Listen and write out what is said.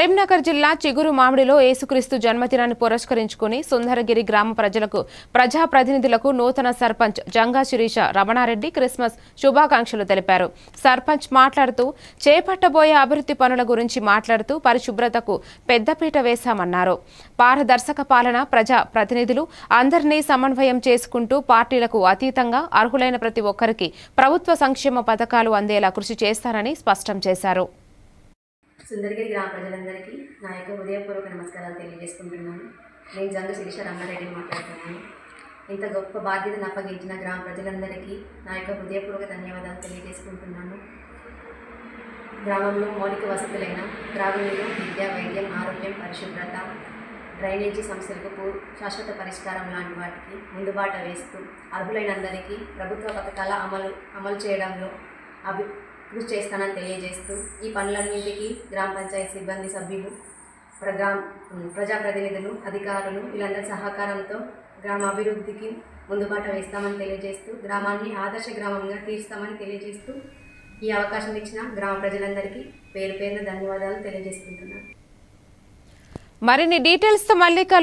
కరీంనగర్ జిల్లా చిగురు మామిడిలో యేసుక్రీస్తు జన్మదినాన్ని పురస్కరించుకుని సుందరగిరి గ్రామ ప్రజలకు ప్రజాప్రతినిధులకు నూతన సర్పంచ్ జంగా శిరీష రమణారెడ్డి క్రిస్మస్ శుభాకాంక్షలు తెలిపారు. సర్పంచ్ మాట్లాడుతూ చేపట్టబోయే అభివృద్ధి పనుల గురించి మాట్లాడుతూ పరిశుభ్రతకు పెద్దపీట వేశామన్నారు. పారదర్శక పాలన ప్రజా ప్రతినిధులు అందరినీ సమన్వయం చేసుకుంటూ పార్టీలకు అతీతంగా అర్హులైన ప్రతి ఒక్కరికి ప్రభుత్వ సంక్షేమ పథకాలు అందేలా కృషి చేస్తారని స్పష్టం చేశారు. సుందరగిరి గ్రామ ప్రజలందరికీ నా యొక్క హృదయపూర్వక నమస్కారాలు తెలియజేసుకుంటున్నాను. నేను జంగా శిరీష రమణారెడ్డిని మాట్లాడుతున్నాను. ఇంత గొప్ప బాధ్యతను అప్పగించిన గ్రామ ప్రజలందరికీ నా యొక్క హృదయపూర్వక ధన్యవాదాలు తెలియజేసుకుంటున్నాను. గ్రామంలో మౌలిక వసతులైన త్రాగునీరు, విద్య, వైద్యం, ఆరోగ్యం, పరిశుభ్రత, డ్రైనేజీ సమస్యలకు శాశ్వత పరిష్కారం లాంటి వాటికి ముందుబాట వేస్తూ అర్హులైన అందరికీ ప్రభుత్వ పథకాల అమలు చేయడంలో కృషి చేస్తానని తెలియజేస్తూ ఈ పనులన్నింటికీ గ్రామ పంచాయతీ సిబ్బంది సభ్యులు, ప్రజాప్రతినిధులు, అధికారులు వీళ్ళందరి సహకారంతో గ్రామ అభివృద్ధికి ముందుబాట వేస్తామని తెలియజేస్తూ గ్రామాన్ని ఆదర్శ గ్రామంగా తీర్స్తామని తెలియజేస్తూ ఈ అవకాశం ఇచ్చిన గ్రామ ప్రజలందరికీ పేరు పేరున ధన్యవాదాలు తెలియజేసుకుంటున్నాను. మరిన్ని డీటెయిల్స్ తో మళ్ళీ